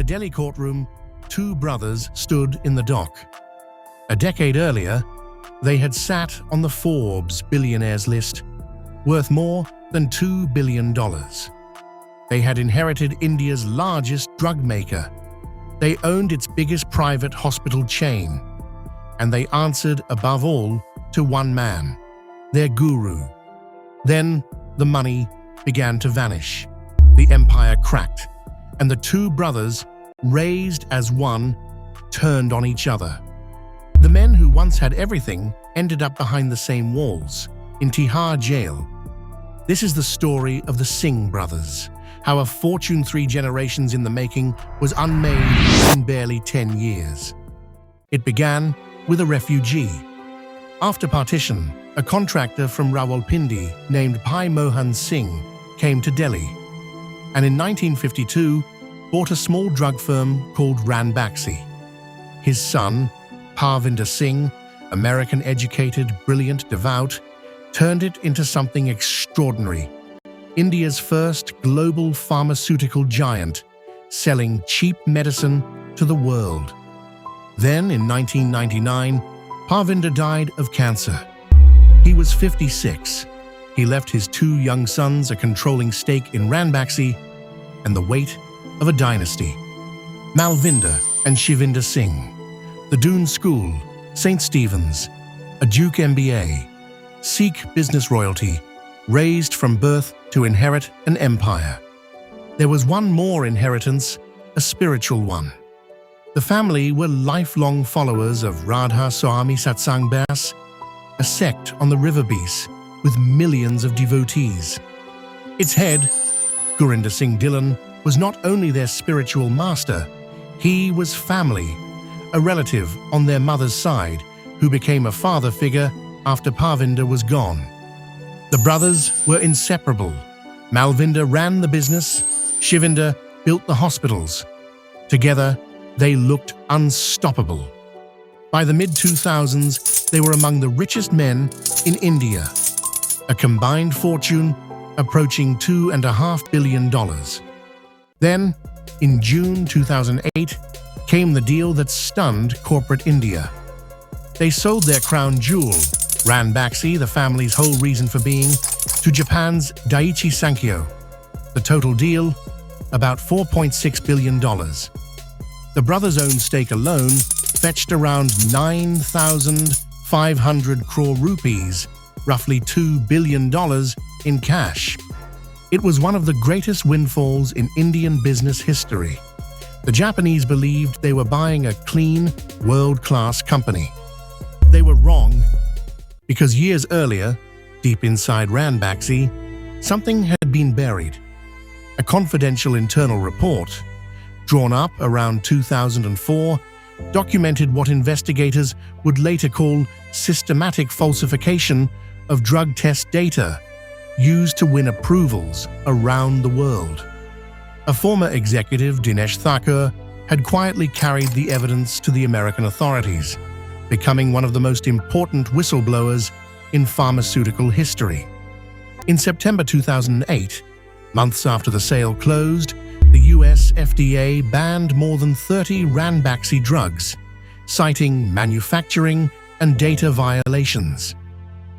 Delhi courtroom, two brothers stood in the dock. A decade earlier, they had sat on the Forbes billionaires list, worth more than $2 billion. They had inherited India's largest drug maker. They owned its biggest private hospital chain. And they answered, above all, to one man, their guru. Then the money began to vanish. The empire cracked, and the two brothers, raised as one, turned on each other. The men who once had everything ended up behind the same walls, in Tihar Jail. This is the story of the Singh brothers, how a fortune 3 generations in the making was unmade in barely 10 years. It began with a refugee. After partition, a contractor from Rawalpindi named Bhai Mohan Singh came to Delhi, and in 1952 bought a small drug firm called Ranbaxy. His son, Malvinder Singh, American-educated, brilliant, devout, turned it into something extraordinary. India's first global pharmaceutical giant, selling cheap medicine to the world. Then, in 1999, Malvinder died of cancer. He was 56. He left his two young sons a controlling stake in Ranbaxy and the weight of a dynasty. Malvinder and Shivinder Singh, the Doon School, St. Stephen's, a Duke MBA, Sikh business royalty, raised from birth to inherit an empire. There was one more inheritance, a spiritual one. The family were lifelong followers of Radha Swami Satsang Bas, a sect on the river Beas with millions of devotees. Its head, Gurinder Singh Dhillon, was not only their spiritual master, he was family, a relative on their mother's side who became a father figure after Malvinder was gone. The brothers were inseparable. Malvinder ran the business, Shivinder built the hospitals. Together, they looked unstoppable. By the mid-2000s, they were among the richest men in India, a combined fortune approaching $2.5 billion. Then, in June 2008, came the deal that stunned corporate India. They sold their crown jewel, Ranbaxy, the family's whole reason for being, to Japan's Daiichi Sankyo. The total deal, about $4.6 billion. The brothers' own stake alone fetched around 9,500 crore rupees, roughly $2 billion in cash. It was one of the greatest windfalls in Indian business history. The Japanese believed they were buying a clean, world-class company. They were wrong, because years earlier, deep inside Ranbaxy, something had been buried. A confidential internal report, drawn up around 2004, documented what investigators would later call systematic falsification of drug test data used to win approvals around the world. A former executive, Dinesh Thakur, had quietly carried the evidence to the American authorities, becoming one of the most important whistleblowers in pharmaceutical history. In September 2008, months after the sale closed, the US FDA banned more than 30 Ranbaxy drugs, citing manufacturing and data violations.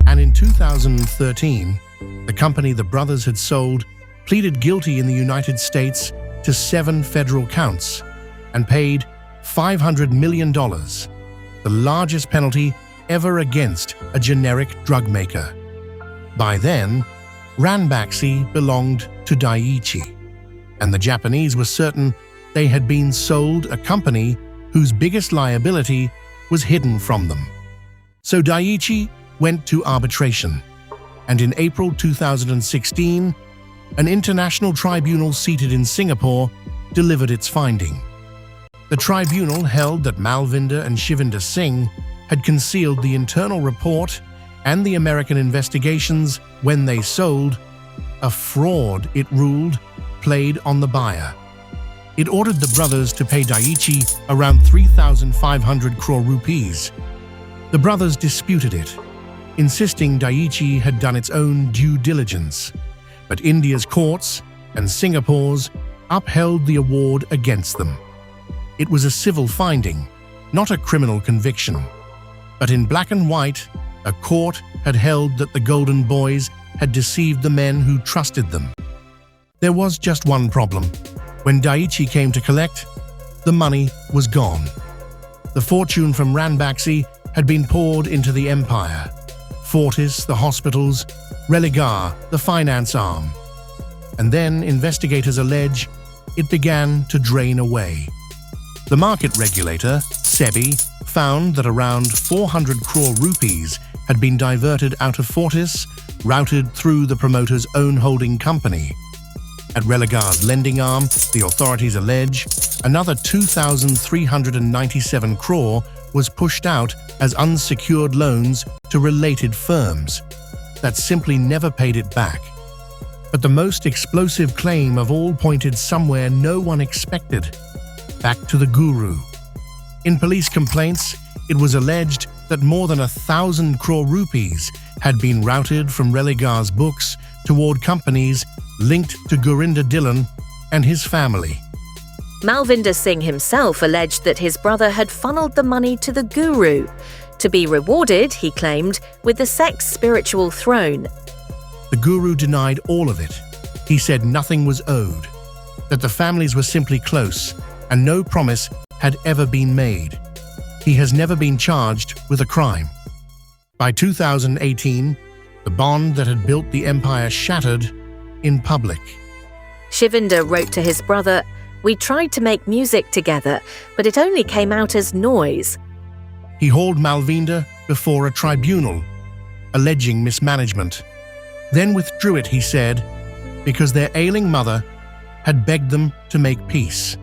And in 2013, the company the brothers had sold pleaded guilty in the United States to 7 federal counts and paid $500 million, the largest penalty ever against a generic drug maker. By then, Ranbaxy belonged to Daiichi, and the Japanese were certain they had been sold a company whose biggest liability was hidden from them. So Daiichi went to arbitration, and in April 2016, an international tribunal seated in Singapore delivered its finding. The tribunal held that Malvinder and Shivinder Singh had concealed the internal report and the American investigations when they sold, a fraud, it ruled, played on the buyer. It ordered the brothers to pay Daiichi around 3,500 crore rupees. The brothers disputed it, insisting Daiichi had done its own due diligence, but India's courts and Singapore's upheld the award against them. It was a civil finding, not a criminal conviction. But in black and white, a court had held that the Golden Boys had deceived the men who trusted them. There was just one problem. When Daiichi came to collect, the money was gone. The fortune from Ranbaxy had been poured into the empire. Fortis, the hospitals, Religare, the finance arm. And then investigators allege it began to drain away. The market regulator, SEBI, found that around 400 crore rupees had been diverted out of Fortis, routed through the promoter's own holding company. At Religare's lending arm, the authorities allege another 2,397 crore was pushed out as unsecured loans to related firms that simply never paid it back. But the most explosive claim of all pointed somewhere no one expected: back to the guru. In police complaints, it was alleged that more than 1,000 crore rupees had been routed from Religare's books toward companies linked to Gurinder Dhillon and his family. Malvinder Singh himself alleged that his brother had funneled the money to the guru, to be rewarded, he claimed, with the sect's spiritual throne. The guru denied all of it. He said nothing was owed, that the families were simply close, and no promise had ever been made. He has never been charged with a crime. By 2018, the bond that had built the empire shattered in public. Shivinder wrote to his brother, "We tried to make music together, but it only came out as noise." He hauled Malvinder before a tribunal, alleging mismanagement. Then withdrew it, he said, because their ailing mother had begged them to make peace.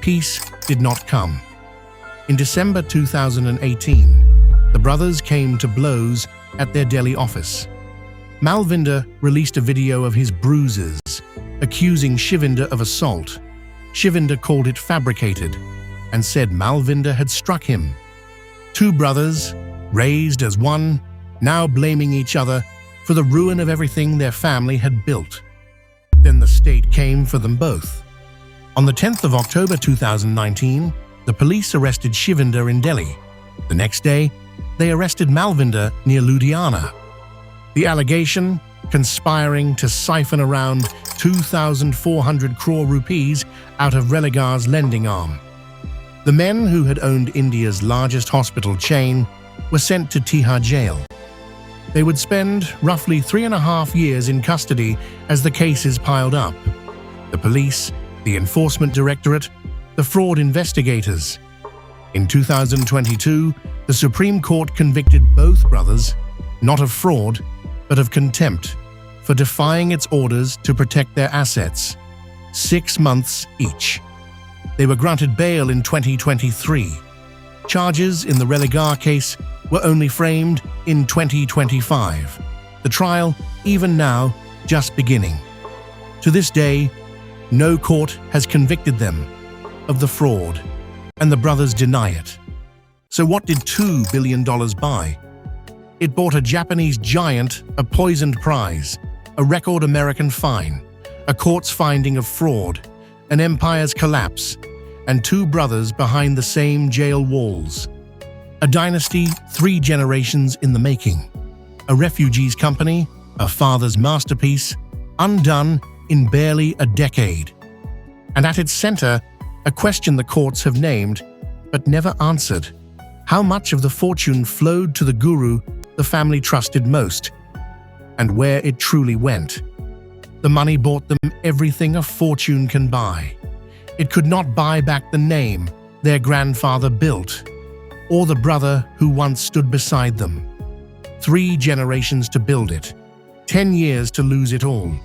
Peace did not come. In December 2018, the brothers came to blows at their Delhi office. Malvinder released a video of his bruises, accusing Shivinder of assault. Shivinder called it fabricated and said Malvinder had struck him. Two brothers, raised as one, now blaming each other for the ruin of everything their family had built. Then the state came for them both. On the 10th of October 2019, the police arrested Shivinder in Delhi. The next day, they arrested Malvinder near Ludhiana. The allegation: conspiring to siphon around 2,400 crore rupees out of Religare's lending arm. The men who had owned India's largest hospital chain were sent to Tihar Jail. They would spend roughly 3.5 years in custody as the cases piled up. The police, the enforcement directorate, the fraud investigators. In 2022, the Supreme Court convicted both brothers, not of fraud, but of contempt, for defying its orders to protect their assets. 6 months each. They were granted bail in 2023. Charges in the Religare case were only framed in 2025. The trial, even now, just beginning. To this day, no court has convicted them of the fraud, and the brothers deny it. So what did $2 billion buy? It bought a Japanese giant a poisoned prize, a record American fine, a court's finding of fraud, an empire's collapse, and 2 brothers behind the same jail walls. A dynasty 3 generations in the making. A refugees company, a father's masterpiece, undone in barely a decade. And at its center, a question the courts have named, but never answered. How much of the fortune flowed to the guru the family trusted most, and where it truly went? The money bought them everything a fortune can buy. It could not buy back the name their grandfather built, or the brother who once stood beside them. 3 generations to build it, 10 years to lose it all.